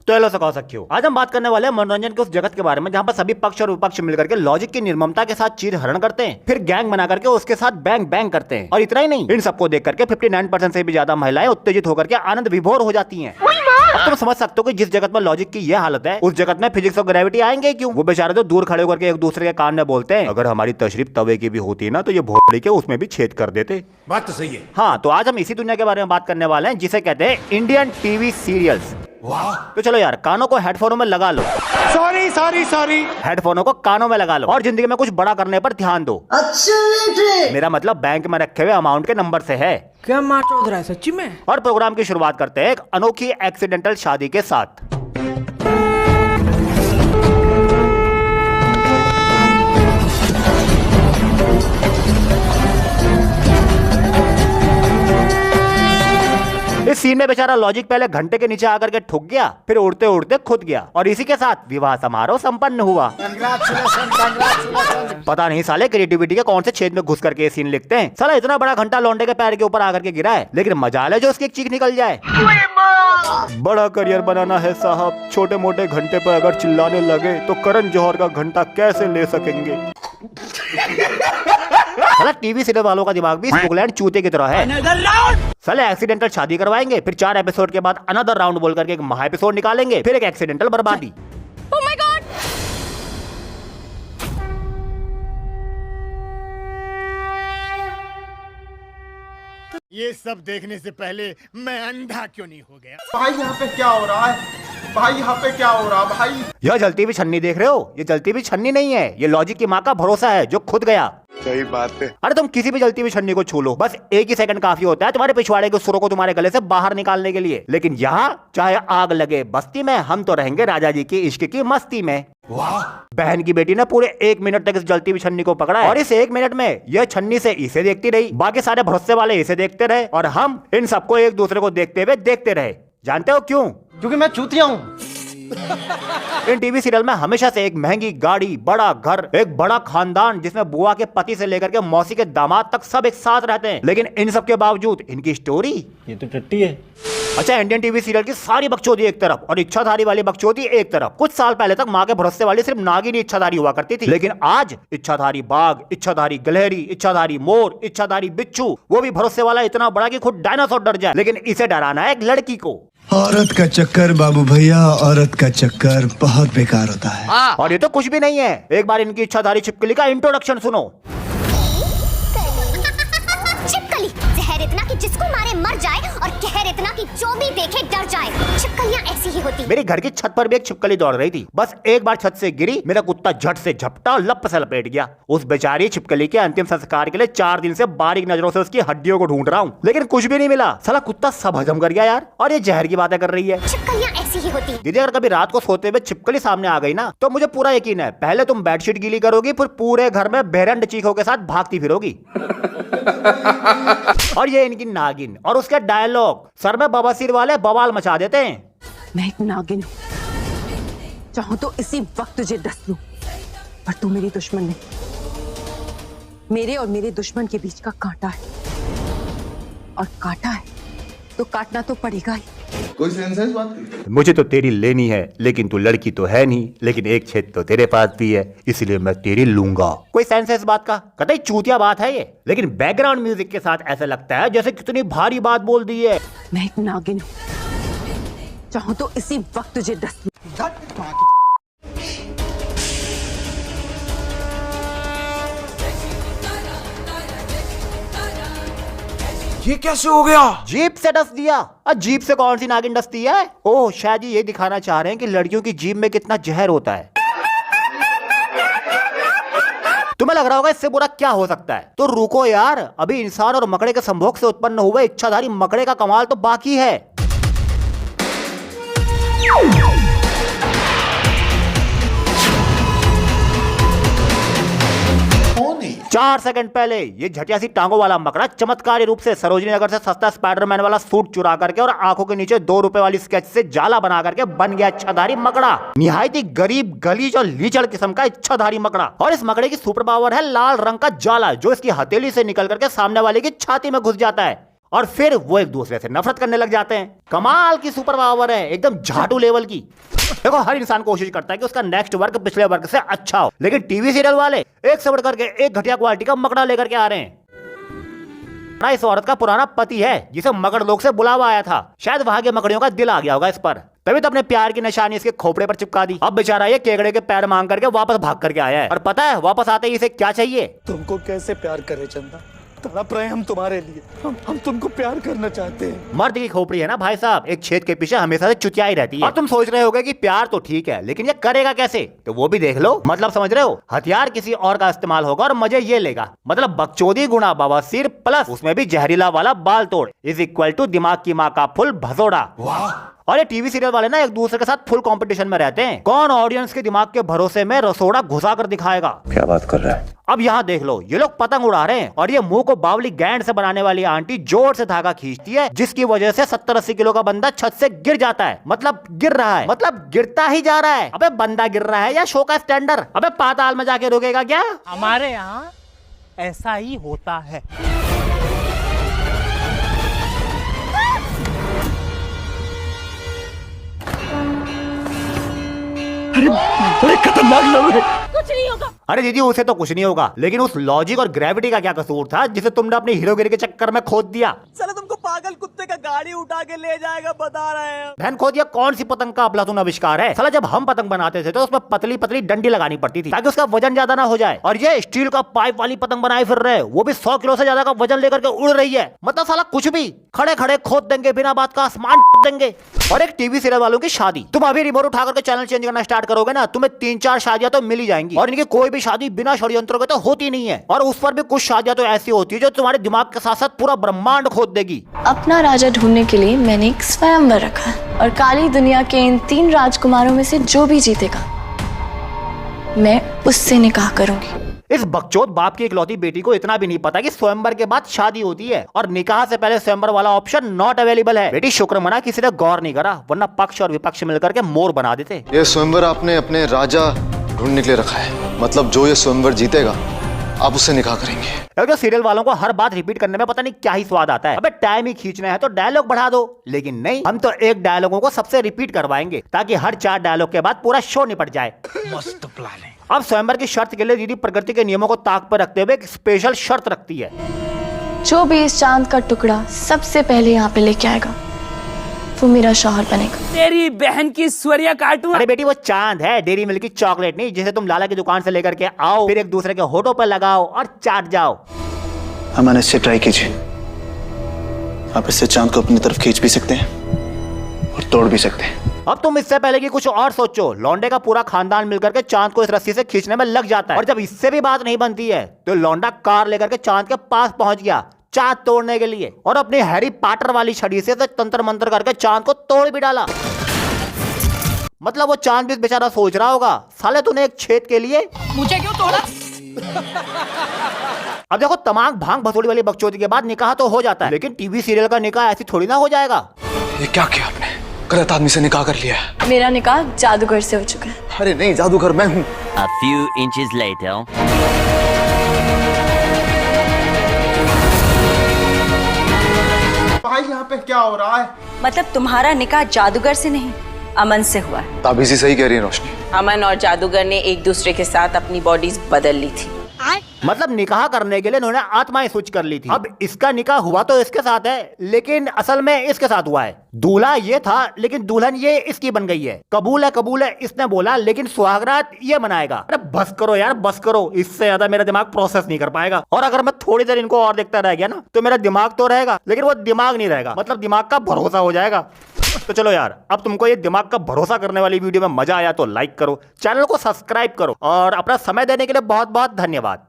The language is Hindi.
तो हेलो सखियों, आज हम बात करने वाले हैं मनोरंजन के उस जगत के बारे में जहां पर सभी पक्ष और विपक्ष मिलकर के लॉजिक की निर्ममता के साथ चीर हरण करते हैं, फिर गैंग बना करके उसके साथ बैंग बैंग करते हैं। और इतना ही नहीं, इन सबको देख करके 59% से भी ज्यादा महिलाएं उत्तेजित होकर के आनंद विभोर हो जाती हैं। अब तुम समझ सकते हो कि जिस जगत में लॉजिक की यह हालत है, उस जगत में फिजिक्स और ग्रेविटी आएंगे क्यों? वो बेचारे तो दूर खड़े होकर के एक दूसरे के कान में बोलते हैं, अगर हमारी तशरीफ तवे की भी होती ना तो ये भोपड़ी के उसमें भी छेद कर देते। बात तो सही है। हाँ, तो आज हम इसी दुनिया के बारे में बात करने वाले हैं जिसे कहते हैं इंडियन टीवी सीरियल्स। तो चलो यार, कानों को हेडफोनों में लगा लो। सॉरी हेडफोनों को कानों में लगा लो और जिंदगी में कुछ बड़ा करने पर ध्यान दो। अच्छा, मेरा मतलब बैंक में रखे हुए अमाउंट के नंबर से है। क्या मार चौध रहा है सच्ची में? और प्रोग्राम की शुरुआत करते हैं एक अनोखी एक्सीडेंटल शादी के साथ। इस सीन में बेचारा लॉजिक पहले घंटे के नीचे आकर के ठुक गया, फिर उड़ते उड़ते खुद गया और इसी के साथ विवाह समारोह संपन्न हुआ। पता नहीं साले क्रिएटिविटी के कौन से छेद में घुस करके ये सीन लिखते हैं। साला इतना बड़ा घंटा लौंडे के पैर के ऊपर आकर के गिरा है, लेकिन मजाल है जो उसकी एक चीख निकल जाए। बड़ा करियर बनाना है साहब, छोटे मोटे घंटे पर अगर चिल्लाने लगे तो करण जौहर का घंटा कैसे ले सकेंगे। साला टीवी सीरियल वालों का दिमाग भी स्कूलैंड चूते की तरह है। साले एक्सीडेंटल शादी करवाएंगे, फिर 4 एपिसोड के बाद अनदर राउंड बोल करके एक महा एपिसोड निकालेंगे, फिर एक एक्सीडेंटल बर्बादी। Oh my God! ये सब देखने से पहले मैं अंधा क्यों नहीं हो गया? भाई यहाँ पे क्या हो रहा है? भाई यहाँ पे क्या हो रहा है भाई? यह जलती हुई छन्नी देख रहे हो? ये जलती हुई छन्नी नहीं है, ये लॉजिक की माँ का भरोसा है जो खुद गया। सही बात है। अरे तुम किसी भी जलती हुई छन्नी को छू लो, बस एक ही सेकंड काफी होता है तुम्हारे पिछवाड़े के सुरों को तुम्हारे गले से बाहर निकालने के लिए। लेकिन यहाँ चाहे आग लगे बस्ती में, हम तो रहेंगे राजा जी की इश्क की मस्ती में। वाह! बहन की बेटी ने पूरे 1 मिनट तक इस जलती हुई छन्नी को पकड़ा है और इस 1 मिनट में यह छन्नी से इसे देखती रही, बाकी सारे भरोसे वाले इसे देखते रहे और हम इन सबको एक दूसरे को देखते हुए देखते रहे। जानते हो क्यों? क्योंकि मैं चूतिया हूँ। इन टीवी सीरियल में हमेशा से एक महंगी गाड़ी, बड़ा घर, एक बड़ा खानदान जिसमें बुआ के पति से लेकर के मौसी के दामाद तक सब एक साथ रहते हैं, लेकिन इन सब के बावजूद इनकी स्टोरी ये तो टट्टी है। अच्छा, इंडियन टीवी सीरियल की सारी बकचोदी एक तरफ और इच्छाधारी वाली बकचोदी एक तरफ। कुछ साल पहले तक माँ के भरोसे वाली सिर्फ नागिन इच्छाधारी हुआ करती थी, लेकिन आज इच्छाधारी बाघ, इच्छाधारी गिलहरी, इच्छाधारी मोर, इच्छाधारी बिच्छू, वो भी भरोसे वाला इतना बड़ा कि खुद डायनासोर डर जाए। लेकिन इसे डराना है एक लड़की को। औरत का चक्कर बाबू भैया, औरत का चक्कर बहुत बेकार होता है। और ये तो कुछ भी नहीं है, एक बार इनकी इच्छाधारी छिपकली का इंट्रोडक्शन सुनो। छिपकली जहर इतना कि जिसको मारे मर जाए और कहर इतना कि जो भी देखे डर जाए। छिपकलियां ऐसी ही होती। मेरी घर की छत पर भी एक छिपकली दौड़ रही थी, बस एक बार छत से गिरी, मेरा कुत्ता झट से झपटा और लप से लपेट गया। उस बेचारी छिपकली के अंतिम संस्कार के लिए 4 दिन से बारीक नजरों से उसकी हड्डियों को ढूंढ रहा हूँ, लेकिन कुछ भी नहीं मिला। साला कुत्ता सब हजम कर गया यार, और ये जहर की बातें कर रही है। छिपकलियां ऐसी ही होती। दीदी, अगर कभी रात को सोते हुए छिपकली सामने आ गई ना, तो मुझे पूरा यकीन है पहले तुम बेडशीट गीली करोगी, फिर पूरे घर में बेरंड चीखों के साथ भागती फिरोगी। और ये इनकी नागिन और उसके डायलॉग सर में बवासीर वाले बवाल मचा देते हैं। मैं एक नागिन हूँ, चाहूं तो इसी वक्त तुझे डस लूं, पर तू मेरी दुश्मन नहीं। मेरे और मेरे दुश्मन के बीच का कांटा है, और कांटा है तो काटना तो पड़ेगा ही। कोई सेंस है इस बात की? मुझे तो तेरी लेनी है, लेकिन तू लड़की तो है नहीं, लेकिन एक छेद तो तेरे पास भी है, इसलिए मैं तेरी लूंगा। कोई सेंस है इस बात का? कतई चूतिया बात है ये, लेकिन बैकग्राउंड म्यूजिक के साथ ऐसा लगता है जैसे कितनी भारी बात बोल दी है। मैं एक नागिन हूँ, चाहूं तो इसी वक्त तुझे डस लूं। ये कैसे हो गया? जीप से डस दिया। जीप से कौन सी नागिन डसती है? ओह, शायद ये दिखाना चाह रहे हैं कि लड़कियों की जीप में कितना जहर होता है। तुम्हें लग रहा होगा इससे बुरा क्या हो सकता है, तो रुको यार, अभी इंसान और मकड़े के संभोग से उत्पन्न हुए इच्छाधारी मकड़े का कमाल तो बाकी है। 4 सेकंड पहले ये झटिया सी टांगों वाला मकड़ा चमत्कारी रूप से सरोजनी नगर से सस्ता स्पाइडरमैन वाला सूट चुरा करके और आंखों के नीचे 2 रुपए वाली स्केच से जाला बना करके बन गया इच्छाधारी मकड़ा। निहायत ही गरीब, गलीज और लीचड़ किस्म का इच्छाधारी मकड़ा। और इस मकड़े की सुपर पावर है लाल रंग का जाला, जो इसकी हथेली से निकल करके सामने वाले की छाती में घुस जाता है और फिर वो एक दूसरे से नफरत करने लग जाते हैं। कमाल की सुपर पावर है, एकदम झाटू लेवल की। देखो, हर इंसान कोशिश करता है कि उसका नेक्स्ट वर्क पिछले वर्क से अच्छा हो, लेकिन टीवी सीरियल वाले एक से बढ़कर के एक घटिया क्वालिटी का मकड़ा लेकर के आ रहे हैं। इस औरत का पुराना पति है जिसे मकड़ लोग से बुलावा आया था। शायद वहां के मकड़ियों का दिल आ गया होगा इस पर, तभी तो अपने प्यार की निशानी इसके खोपड़े पर चिपका दी। अब बेचारा ये केकड़े के पैर मांग करके वापस भाग करके आया है। और पता है वापस आते ही इसे क्या चाहिए? तुमको कैसे प्यार करे चंदा, तड़प रहे हम तुम्हारे लिए, हम तुमको प्यार करना चाहते हैं। मर्द की खोपड़ी है ना भाई साहब, एक छेद के पीछे हमेशा से चुतिया ही रहती है। और तुम सोच रहे होगे कि प्यार तो ठीक है, लेकिन ये करेगा कैसे? तो वो भी देख लो। मतलब समझ रहे हो, हथियार किसी और का इस्तेमाल होगा और मजे ये लेगा। मतलब बकचोदी गुणा बवासीर प्लस उसमें भी जहरीला वाला बाल तोड़ इज इक्वल टू दिमाग की माँ का फुल भसोड़ा। और ये टीवी सीरियल वाले ना एक दूसरे के साथ फुल कंपटीशन में रहते हैं, कौन ऑडियंस के दिमाग के भरोसे में रसोड़ा घुसा कर दिखाएगा। क्या बात कर रहा है? अब यहाँ देख लो, ये लोग पतंग उड़ा रहे हैं और ये मुंह को बावली गैंड से बनाने वाली आंटी जोर से धागा खींचती है, जिसकी वजह से 70-80 किलो का बंदा छत से गिर जाता है। मतलब गिर रहा है, मतलब गिरता ही जा रहा है। अबे बंदा गिर रहा है या शो का स्टैंडर्ड? अबे पाताल में जाके रुकेगा क्या? हमारे यहाँ ऐसा ही होता है। अरे खतरनाक लोग हैं। कुछ नहीं होगा। अरे दीदी, उसे तो कुछ नहीं होगा, लेकिन उस लॉजिक और ग्रेविटी का क्या कसूर था जिसे तुमने अपनी हीरोगिरी के चक्कर में खोद दिया? चलो तुमको पागल कुत्ते का गाड़ी उठा के ले जाएगा, बता रहे हैं। बहन खो दिया। कौन सी पतंग का अफलातून आविष्कार है साला? जब हम पतंग बनाते थे तो उसमें पतली पतली डंडी लगानी पड़ती थी ताकि उसका वजन ज्यादा ना हो जाए, और ये स्टील का पाइप वाली पतंग बनाए फिर रहे, वो भी 100 किलो से ज्यादा का वजन लेकर के उड़ रही है। मतलब साला कुछ भी खड़े खड़े खोद देंगे, बिना बात का आसमान देंगे। और एक टीवी सीरियल वालों की शादी, तुम अभी रिमोट उठा करके चैनल चेंज करना स्टार्ट करोगे ना, तुम्हें 3-4 शादियां तो मिल ही जाएंगी। और इनकी कोई भी शादी बिना षड्यंत्रों के तो होती नहीं है, और उस पर भी कुछ शादियां तो ऐसी होती है जो तुम्हारे दिमाग के साथ साथ पूरा ब्रह्मांड खोद देगी। अपना राजा ढूंढने के लिए मैंने एक स्वयंवर रखा है, और काली दुनिया के इन 3 राजकुमारों में से जो भी जीतेगा मैं उससे निकाह करूंगी। इस बकचोद बाप की इकलौती बेटी को इतना भी नहीं पता कि स्वयंवर के बाद शादी होती है, और निकाह से पहले स्वयंवर वाला ऑप्शन नॉट अवेलेबल है। बेटी शुक्र मना किसी ने गौर नहीं करा, वरना पक्ष और विपक्ष मिलकर के मोर बना देते। ये स्वयंवर आपने अपने राजा ढूंढने के लिए रखा है, मतलब जो ये स्वयंवर जीतेगा आप उससे निकाह करेंगे। जो सीरियल वालों को हर बात रिपीट करने में पता नहीं क्या ही स्वाद आता है। अबे टाइम ही खींचना है तो डायलॉग बढ़ा दो, लेकिन नहीं, हम तो एक डायलॉगों को सबसे रिपीट करवाएंगे ताकि हर 4 डायलॉग के बाद पूरा शो निपट जाए। मस्त प्लान है। अब स्वयंवर की शर्त के लिए दीदी प्रकृति के नियमों को ताक पर रखते हुए एक स्पेशल शर्त रखती है। जो भी इस चांद का टुकड़ा सबसे पहले यहाँ पे लेके आएगा वो मेरा शौहर बनेगा। तेरी बहन की स्वरिया काटूं। अरे बेटी, वो चांद है, डेरी मिल्क की चॉकलेट नहीं, जिसे तुम लाला की दुकान से लेकर के आओ, फिर एक दूसरे के होठों पर लगाओ और चाट जाओ। अमन, इससे ट्राई कीजिए, आप इससे चांद को अपनी तरफ खींच भी सकते हैं और तोड़ भी सकते हैं। अब तुम इससे पहले कि कुछ और सोचो, लौंडे का पूरा खानदान मिलकर के चांद को इस रस्सी से खींचने में लग जाता है, और जब इससे भी बात नहीं बनती है तो लौंडा कार लेकर के चांद के पास पहुंच गया चांद तोड़ने के लिए, और अपनी हैरी पॉटर वाली छड़ी से तंत्र मंत्र करके चांद को तोड़ भी डाला। मतलब वो चांद भी बेचारा सोच रहा होगा, साले तूने एक छेद के लिए मुझे क्यों तोड़ा? अब देखो, तमाम भांग भसोड़ी वाली बकचोदी के बाद निकाह तो हो जाता है, लेकिन टीवी सीरियल का निकाह ऐसी थोड़ी ना हो जाएगा। ये क्या किया आपने? गलत आदमी से निकाह कर लिया। मेरा निकाह जादूगर से हो चुका है। अरे नहीं, जादूगर मैं हूँ। A few inches later. भाई यहाँ पे क्या हो रहा है? मतलब तुम्हारा निकाह जादूगर से नहीं, अमन से हुआ है। ताबीज़ी सही कह रही है रोशनी। अमन और जादूगर ने एक दूसरे के साथ अपनी बॉडीज बदल ली थी। मतलब निकाह करने के लिए इन्होंने आत्माएं स्विच कर ली थी। अब इसका निकाह हुआ तो इसके साथ है, लेकिन असल में इसके साथ हुआ है। दूल्हा ये था लेकिन दुल्हन ये इसकी बन गई है। कबूल है इसने बोला, लेकिन सुहागरात ये मनाएगा। अरे बस करो यार, बस करो, इससे ज्यादा मेरा दिमाग प्रोसेस नहीं कर पाएगा। और अगर मैं थोड़ी देर इनको और देखता रह गया ना तो मेरा दिमाग तो रहेगा, लेकिन वो दिमाग नहीं रहेगा, मतलब दिमाग का भरोसा हो जाएगा। तो चलो यार, अब तुमको ये दिमाग का भरोसा करने वाली वीडियो में मजा आया तो लाइक करो, चैनल को सब्सक्राइब करो, और अपना समय देने के लिए बहुत बहुत धन्यवाद।